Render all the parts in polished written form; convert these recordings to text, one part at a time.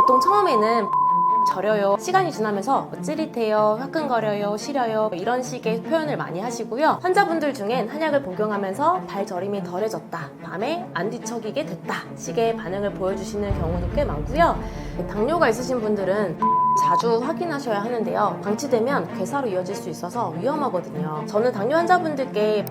보통 처음에는 저려요, 시간이 지나면서 찌릿해요, 화끈거려요, 시려요 이런 식의 표현을 많이 하시고요. 환자분들 중엔 한약을 복용하면서 발 저림이 덜해졌다, 밤에 안 뒤척이게 됐다 식의 반응을 보여주시는 경우도 꽤 많고요. 당뇨가 있으신 분들은 자주 확인하셔야 하는데요. 방치되면 괴사로 이어질 수 있어서 위험하거든요. 저는 당뇨 환자분들께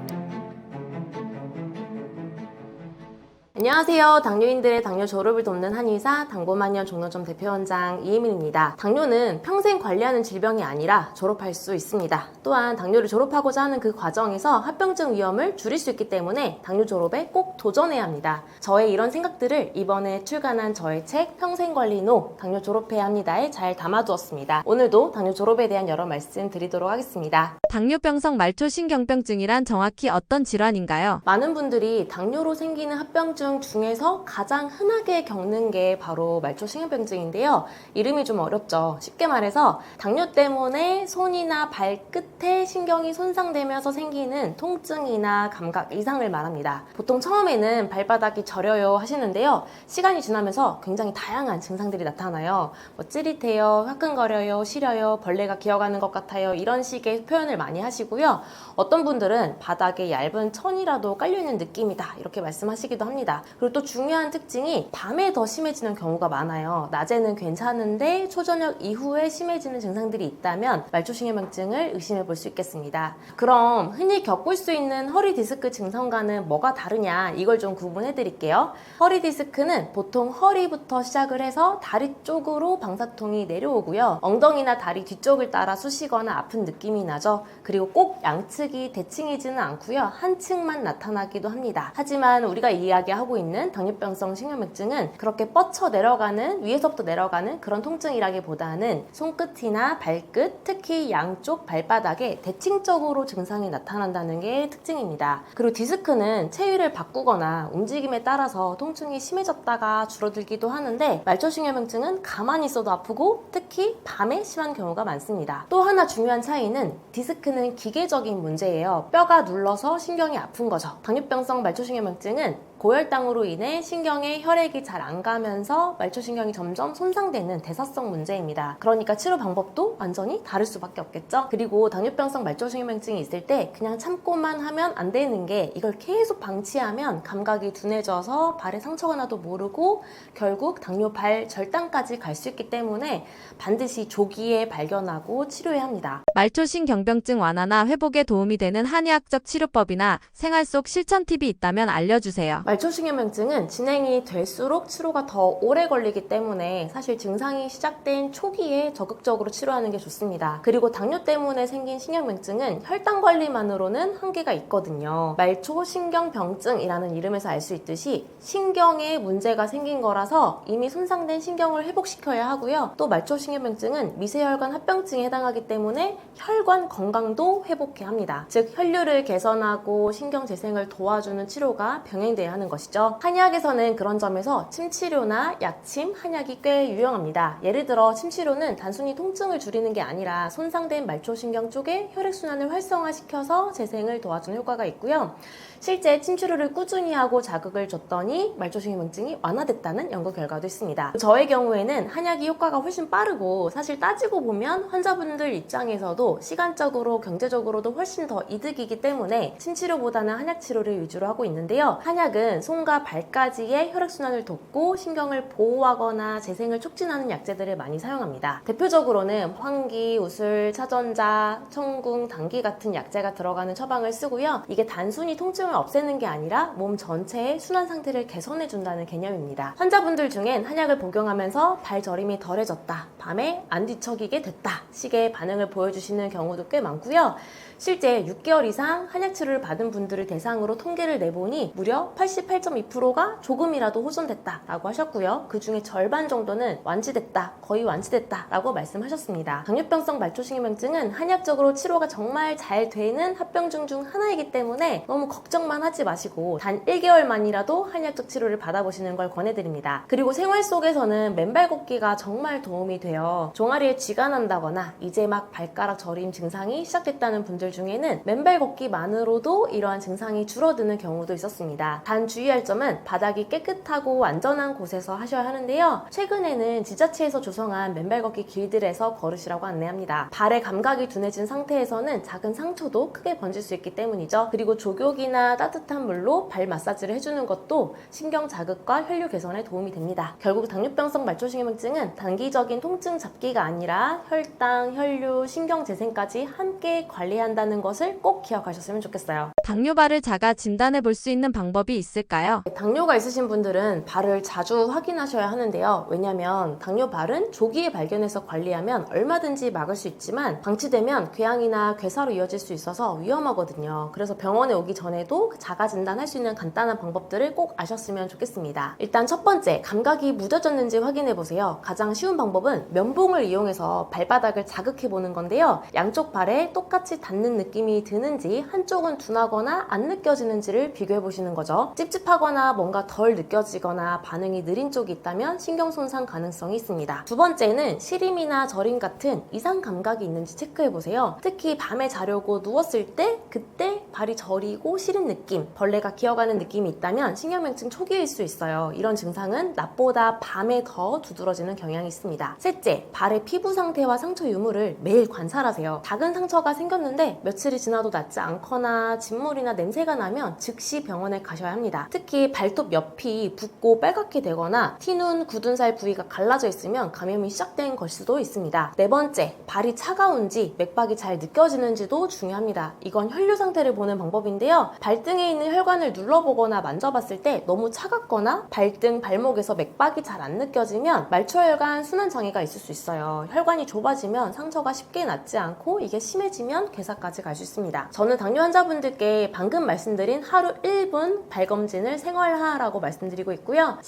안녕하세요. 당뇨인들의 당뇨 졸업을 돕는 한의사 당고만년 종로점 대표원장 이혜민입니다. 당뇨는 평생 관리하는 질병이 아니라 졸업할 수 있습니다. 또한 당뇨를 졸업하고자 하는 그 과정에서 합병증 위험을 줄일 수 있기 때문에 당뇨 졸업에 꼭 도전해야 합니다. 저의 이런 생각들을 이번에 출간한 저의 책 평생관리노 당뇨 졸업해야 합니다에 잘 담아두었습니다. 오늘도 당뇨 졸업에 대한 여러 말씀 드리도록 하겠습니다. 당뇨병성 말초신경병증이란 정확히 어떤 질환인가요? 많은 분들이 당뇨로 생기는 합병증 중에서 가장 흔하게 겪는 게 바로 말초신경병증인데요. 이름이 좀 어렵죠. 쉽게 말해서 당뇨 때문에 손이나 발끝에 신경이 손상되면서 생기는 통증이나 감각 이상을 말합니다. 보통 처음에는 발바닥이 저려요 하시는데요. 시간이 지나면서 굉장히 다양한 증상들이 나타나요. 찌릿해요, 화끈거려요, 시려요, 벌레가 기어가는 것 같아요 이런 식의 표현을 많이 하시고요. 어떤 분들은 바닥에 얇은 천이라도 깔려있는 느낌이다 이렇게 말씀하시기도 합니다. 그리고 또 중요한 특징이 밤에 더 심해지는 경우가 많아요. 낮에는 괜찮은데 초저녁 이후에 심해지는 증상들이 있다면 말초신경병증을 의심해 볼 수 있겠습니다. 그럼 흔히 겪을 수 있는 허리 디스크 증상과는 뭐가 다르냐 이걸 좀 구분해 드릴게요. 허리 디스크는 보통 허리부터 시작을 해서 다리 쪽으로 방사통이 내려오고요. 엉덩이나 다리 뒤쪽을 따라 쑤시거나 아픈 느낌이 나죠. 그리고 꼭 양측이 대칭이지는 않고요. 한 층만 나타나기도 합니다. 하지만 우리가 이야기하고 있는 당뇨병성 신경맥증은 그렇게 뻗쳐 내려가는, 위에서부터 내려가는 그런 통증이라기보다는 손끝이나 발끝, 특히 양쪽 발바닥에 대칭적으로 증상이 나타난다는 게 특징입니다. 그리고 디스크는 체위를 바꾸거나 움직임에 따라서 통증이 심해졌다가 줄어들기도 하는데 말초신경병증은 가만히 있어도 아프고 특히 밤에 심한 경우가 많습니다. 또 하나 중요한 차이는 디스크는 기계적인 문제예요. 뼈가 눌러서 신경이 아픈 거죠. 당뇨병성 말초신경병증은 고혈당으로 인해 신경에 혈액이 잘 안 가면서 말초신경이 점점 손상되는 대사성 문제입니다. 그러니까 치료 방법도 완전히 다를 수밖에 없겠죠. 그리고 당뇨병성 말초신경병증이 있을 때 그냥 참고만 하면 안 되는 게 이걸 계속 방치하면 감각이 둔해져서 발에 상처가 나도 모르고 결국 당뇨 발 절단까지 갈 수 있기 때문에 반드시 조기에 발견하고 치료해야 합니다. 말초신경병증 완화나 회복에 도움이 되는 한의학적 치료법이나 생활 속 실천 팁이 있다면 알려주세요. 말초신경병증은 진행이 될수록 치료가 더 오래 걸리기 때문에 사실 증상이 시작된 초기에 적극적으로 치료하는 게 좋습니다. 그리고 당뇨 때문에 생긴 신경병증은 혈당 관리만으로는 한계가 있거든요. 말초신경병증이라는 이름에서 알 수 있듯이 신경에 문제가 생긴 거라서 이미 손상된 신경을 회복시켜야 하고요. 또 말초신경병증은 미세혈관 합병증에 해당하기 때문에 혈관 건강도 회복해야 합니다. 즉 혈류를 개선하고 신경 재생을 도와주는 치료가 병행돼야 하는 것이죠. 한의학에서는 그런 점에서 침치료나 약침, 한약이 꽤 유용합니다. 예를 들어 침치료는 단순히 통증을 줄이는 게 아니라 손상된 말초신경 쪽에 혈액순환을 활성화시켜서 재생을 도와주는 효과가 있고요. 실제 침치료를 꾸준히 하고 자극을 줬더니 말초신경병증이 완화됐다는 연구 결과도 있습니다. 저의 경우에는 한약이 효과가 훨씬 빠르고 사실 따지고 보면 환자분들 입장에서도 시간적으로 경제적으로도 훨씬 더 이득이기 때문에 침치료보다는 한약 치료를 위주로 하고 있는데요. 한약은 손과 발까지의 혈액순환을 돕고 신경을 보호하거나 재생을 촉진하는 약재들을 많이 사용합니다. 대표적으로는 황기, 우술, 차전자, 청궁, 당귀 같은 약재가 들어가는 처방을 쓰고요. 이게 단순히 통증을 없애는 게 아니라 몸 전체의 순환 상태를 개선해준다는 개념입니다. 환자분들 중엔 한약을 복용하면서 발 저림이 덜해졌다, 밤에 안 뒤척이게 됐다 식의 반응을 보여주시는 경우도 꽤 많고요. 실제 6개월 이상 한약 치료를 받은 분들을 대상으로 통계를 내보니 무려 88.2%가 조금이라도 호전됐다라고 하셨고요. 그 중에 절반 정도는 완치됐다, 거의 완치됐다 라고 말씀하셨습니다. 당뇨병성 말초신경병증은 한약적으로 치료가 정말 잘 되는 합병증 중 하나이기 때문에 너무 걱정만 하지 마시고 단 1개월만이라도 한약적 치료를 받아보시는 걸 권해드립니다. 그리고 생활 속에서는 맨발 걷기가 정말 도움이 돼요. 종아리에 쥐가 난다거나 이제 막 발가락 발가락 저림 증상이 시작됐다는 분들 중에는 맨발 걷기만으로도 이러한 증상이 줄어드는 경우도 있었습니다. 단 주의할 점은 바닥이 깨끗하고 안전한 곳에서 하셔야 하는데요. 최근에는 지자체에서 조성한 맨발 걷기 길들에서 걸으시라고 안내합니다. 발의 감각이 둔해진 상태에서는 작은 상처도 크게 번질 수 있기 때문이죠. 그리고 족욕이나 따뜻한 물로 발 마사지를 해주는 것도 신경 자극과 혈류 개선에 도움이 됩니다. 결국 당뇨병성 말초신경증은 단기적인 통증 잡기가 아니라 혈당, 혈류, 신경 재생까지 함께 관리한다는 것을 꼭 기억하셨으면 좋겠어요. 당뇨발을 자가 진단해 볼 수 있는 방법이 있을까요? 당뇨가 있으신 분들은 발을 자주 확인하셔야 하는데요. 왜냐하면 당뇨발은 조기에 발견해서 관리하면 얼마든지 막을 수 있지만 방치되면 궤양이나 괴사로 이어질 수 있어서 위험하거든요. 그래서 병원에 오기 전에도 자가 진단할 수 있는 간단한 방법들을 꼭 아셨으면 좋겠습니다. 일단 첫 번째, 감각이 무뎌졌는지 확인해 보세요. 가장 쉬운 방법은 면봉을 이용해서 발바닥을 자극해 보는 건데요. 양쪽 발에 똑같이 닿는 느낌이 드는지, 한쪽은 둔하거나 안 느껴지는지를 비교해 보시는 거죠. 찝찝하거나 뭔가 덜 느껴지거나 반응이 느린 쪽이 있다면 신경 손상 가능성이 있습니다. 두 번째는 시림이나 저림 같은 이상 감각이 있는지 체크해 보세요. 특히 밤에 자려고 누웠을 때 그때 발이 저리고 시린 느낌, 벌레가 기어가는 느낌이 있다면 신경맹증 초기일 수 있어요. 이런 증상은 낮보다 밤에 더 두드러지는 경향이 있습니다. 셋째, 발의 피부 상태와 상처 유무를 매일 관찰하세요. 작은 상처가 생겼는데 며칠이 지나도 낫지 않거나 진물이나 냄새가 나면 즉시 병원에 가셔야 합니다. 특히 발톱 옆이 붓고 빨갛게 되거나 티눈, 굳은 살 부위가 갈라져 있으면 감염이 시작된 걸 수도 있습니다. 네 번째, 발이 차가운지 맥박이 잘 느껴지는지도 중요합니다. 이건 혈류 상태를 보는 방법인데요. 발등에 있는 혈관을 눌러보거나 만져봤을 때 너무 차갑거나 발등, 발목에서 맥박이 잘 안 느껴지면 말초혈관 순환 장애가 있을 수 있어요. 혈관이 좁아지면 상처가 쉽게 낫지 않고 이게 심해지면 괴사까지 갈 수 있습니다. 저는 당뇨 환자분들께 방금 말씀드린 하루 1분 발검진을 생활화라고 말씀드리고 있고요.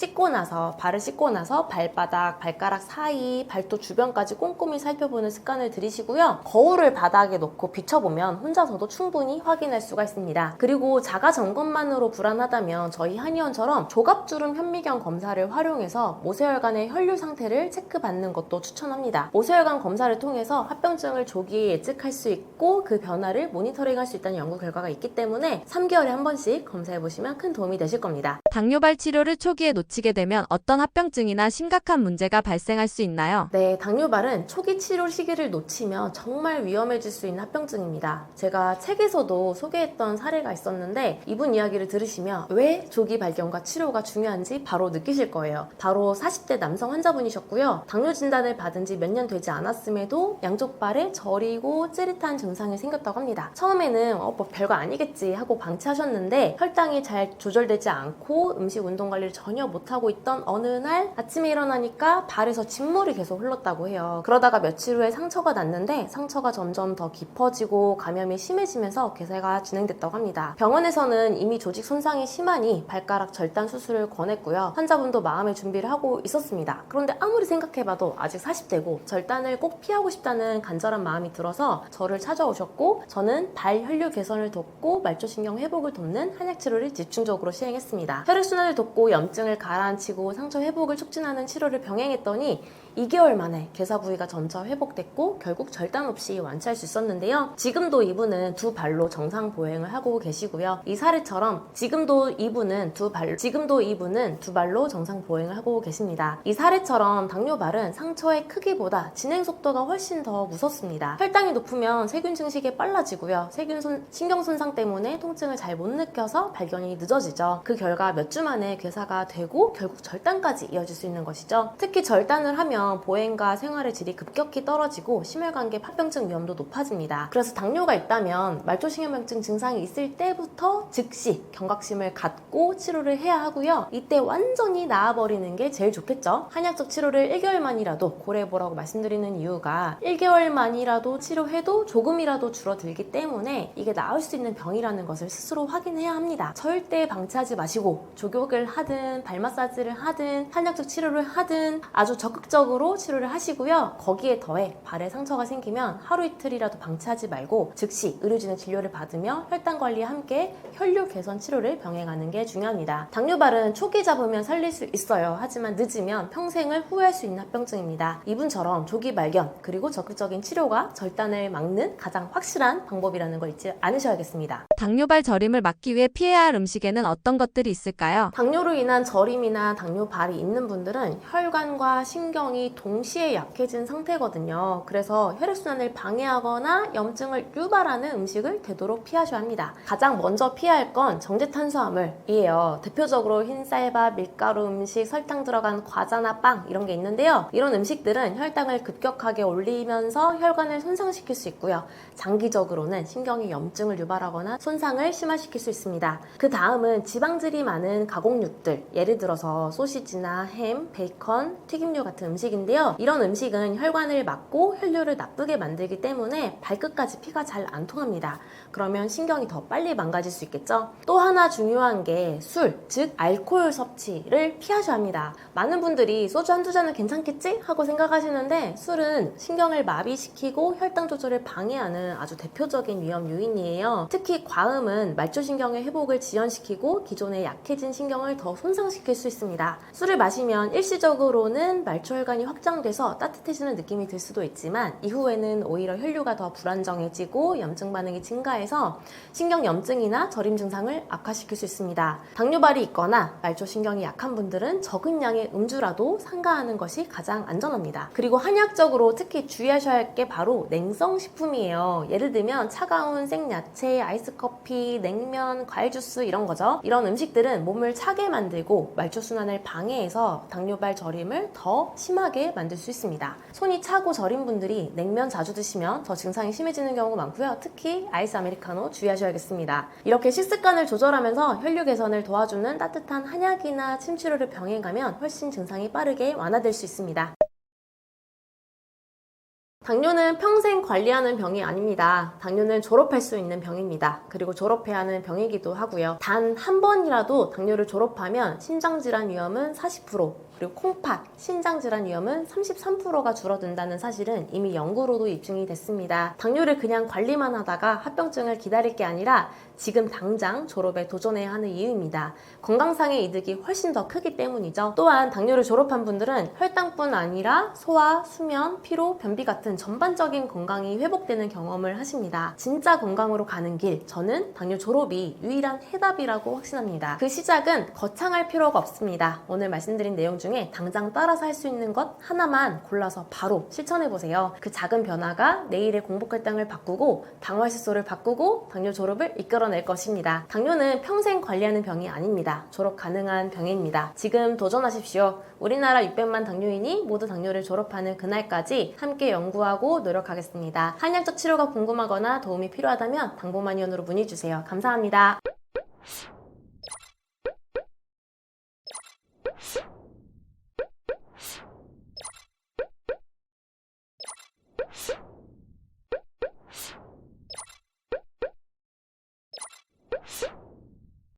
발을 씻고 나서 발바닥, 발가락 사이, 발톱 주변까지 꼼꼼히 살펴보는 습관을 들이시고요. 거울을 바닥에 놓고 비춰보면 혼자서도 충분히 확인할 수가 있습니다. 그리고 자가 점검만으로 불안하다면 저희 한의원처럼 조갑주름 현미경 검사를 활용해서 모세혈관의 혈류 상태를 체크받는 것도 추천합니다. 모세혈관 검사를 통해서 합병증을 조기에 예측할 수 있고 그 변화를 모니터링할 수 있다는 연구 결과가 있기 때문에 3개월에 한 번씩 검사해보시면 큰 도움이 되실 겁니다. 당뇨발 치료를 초기에 놓치게 되면 어떤 합병증이나 심각한 문제가 발생할 수 있나요? 네, 당뇨발은 초기 치료 시기를 놓치면 정말 위험해질 수 있는 합병증입니다. 제가 책에서도 소개했던 사례가 있었는데 이분 이야기를 들으시면 왜 조기 발견과 치료가 중요한지 바로 느끼실 거예요. 바로 40대 남성 환자분이셨고요. 당뇨 진단을 받은 지 몇 년 되지 않았음에도 양쪽 발에 저리고 찌릿한 증상이 생겼다고 합니다. 처음에는 뭐 별거 아니겠지 하고 방치하셨는데 혈당이 잘 조절되지 않고 음식 운동 관리를 전혀 못하고 있던 어느 날 아침에 일어나니까 발에서 진물이 계속 흘렀다고 해요. 그러다가 며칠 후에 상처가 났는데 상처가 점점 더 깊어지고 감염이 심해지면서 괴사가 진행됐다고 합니다. 병원에서는 이미 조직 손상이 심하니 발가락 절단 수술을 권했고요. 환자분도 마음의 준비를 하고 있었습니다. 그런데 아무리 생각해봐도 아직 40대고 절단을 꼭 피하고 싶다는 간절한 마음이 들어서 저를 찾아오셨고 저는 발 혈류 개선을 돕고 말초신경 회복을 돕는 한약 치료를 집중적으로 시행했습니다. 혈액순환을 돕고 염증을 가라앉히고 상처 회복을 촉진하는 치료를 병행했더니 2개월 만에 괴사 부위가 점차 회복됐고 결국 절단 없이 완치할 수 있었는데요. 지금도 이분은 두 발로 정상 보행을 하고 계시고요. 이 사례처럼 지금도 이분은 두 발로 정상 보행을 하고 계십니다. 이 사례처럼 당뇨발은 상처의 크기보다 진행 속도가 훨씬 더 무섭습니다. 혈당이 높으면 세균 증식이 빨라지고요. 신경 손상 때문에 통증을 잘 못 느껴서 발견이 늦어지죠. 그 결과 몇 주 만에 괴사가 되고 결국 절단까지 이어질 수 있는 것이죠. 특히 절단을 하면 보행과 생활의 질이 급격히 떨어지고 심혈관계 합병증 위험도 높아집니다. 그래서 당뇨가 있다면 말초신경병증 증상이 있을 때부터 즉시 경각심을 갖고 치료를 해야 하고요. 이때 완전히 나아버리는 게 제일 좋겠죠. 한약적 치료를 1개월만이라도 고려해보라고 말씀드리는 이유가 1개월만이라도 치료해도 조금이라도 줄어들기 때문에 이게 나을 수 있는 병이라는 것을 스스로 확인해야 합니다. 절대 방치하지 마시고 족욕을 하든 발 마사지를 하든 한약적 치료를 하든 아주 적극적으로 치료를 하시고요. 거기에 더해 발에 상처가 생기면 하루 이틀이라도 방치하지 말고 즉시 의료진의 진료를 받으며 혈당 관리와 함께 혈류 개선 치료를 병행하는 게 중요합니다. 당뇨발은 초기 잡으면 살릴 수 있어요. 하지만 늦으면 평생을 후회할 수 있는 합병증입니다. 이분처럼 조기 발견 그리고 적극적인 치료가 혈류가 절단을 막는 가장 확실한 방법이라는 걸 잊지 않으셔야겠습니다. 당뇨발 저림을 막기 위해 피해야 할 음식에는 어떤 것들이 있을까요? 당뇨로 인한 저림이나 당뇨발이 있는 분들은 혈관과 신경이 동시에 약해진 상태거든요. 그래서 혈액순환을 방해하거나 염증을 유발하는 음식을 되도록 피하셔야 합니다. 가장 먼저 피해야 할 건 정제탄수화물이에요. 대표적으로 흰쌀밥, 밀가루 음식, 설탕 들어간 과자나 빵 이런 게 있는데요. 이런 음식들은 혈당을 급격하게 올리면서 혈관을 손상시킬 수 있고요. 장기적으로는 신경의 염증을 유발하거나 손상을 심화시킬 수 있습니다. 그 다음은 지방질이 많은 가공육들, 예를 들어서 소시지나 햄, 베이컨, 튀김류 같은 음식인데요. 이런 음식은 혈관을 막고 혈류를 나쁘게 만들기 때문에 발끝까지 피가 잘 안 통합니다. 그러면 신경이 더 빨리 망가질 수 있겠죠? 또 하나 중요한 게 술, 즉 알코올 섭취를 피하셔야 합니다. 많은 분들이 소주 한두 잔은 괜찮겠지? 하고 생각하시는데 술은 신경을 마비시키고 혈당 조절을 방해하는 아주 대표적인 위험 요인이에요. 특히 과음은 말초신경의 회복을 지연시키고 기존에 약해진 신경을 더 손상시킬 수 있습니다. 술을 마시면 일시적으로는 말초혈관이 확장돼서 따뜻해지는 느낌이 들 수도 있지만 이후에는 오히려 혈류가 더 불안정해지고 염증 반응이 증가해서 신경 염증이나 저림 증상을 악화시킬 수 있습니다. 당뇨발이 있거나 말초신경이 약한 분들은 적은 양의 음주라도 삼가하는 것이 가장 안전합니다. 그리고 한의학적으로 특히 주의하셔야 할 게 바로 냉성식품이에요. 예를 들면 차가운 생야채, 아이스커피, 냉면, 과일 주스 이런 거죠. 이런 음식들은 몸을 차게 만들고 말초순환을 방해해서 당뇨발 저림을 더 심하게 만들 수 있습니다. 손이 차고 저린 분들이 냉면 자주 드시면 더 증상이 심해지는 경우가 많고요. 특히 아이스 아메리카노 주의하셔야겠습니다. 이렇게 식습관을 조절하면서 혈류 개선을 도와주는 따뜻한 한약이나 침치료를 병행하면 훨씬 증상이 빠르게 완화될 수 있습니다. 당뇨는 평생 관리하는 병이 아닙니다. 당뇨는 졸업할 수 있는 병입니다. 그리고 졸업해야 하는 병이기도 하고요. 단 한 번이라도 당뇨를 졸업하면 심장질환 위험은 40%, 그리고 콩팥, 신장질환 위험은 33%가 줄어든다는 사실은 이미 연구로도 입증이 됐습니다. 당뇨를 그냥 관리만 하다가 합병증을 기다릴 게 아니라 지금 당장 졸업에 도전해야 하는 이유입니다. 건강상의 이득이 훨씬 더 크기 때문이죠. 또한 당뇨를 졸업한 분들은 혈당뿐 아니라 소화, 수면, 피로, 변비 같은 전반적인 건강이 회복되는 경험을 하십니다. 진짜 건강으로 가는 길, 저는 당뇨 졸업이 유일한 해답이라고 확신합니다. 그 시작은 거창할 필요가 없습니다. 오늘 말씀드린 내용 중에 당장 따라서 할 수 있는 것 하나만 골라서 바로 실천해보세요. 그 작은 변화가 내일의 공복 혈당을 바꾸고 당화질소를 바꾸고 당뇨 졸업을 이끌어낼 것입니다. 당뇨는 평생 관리하는 병이 아닙니다. 졸업 가능한 병입니다. 지금 도전하십시오. 우리나라 600만 당뇨인이 모두 당뇨를 졸업하는 그날까지 함께 연구하고 노력하겠습니다. 한약적 치료가 궁금하거나 도움이 필요하다면 당보만의원으로 문의주세요. 감사합니다. you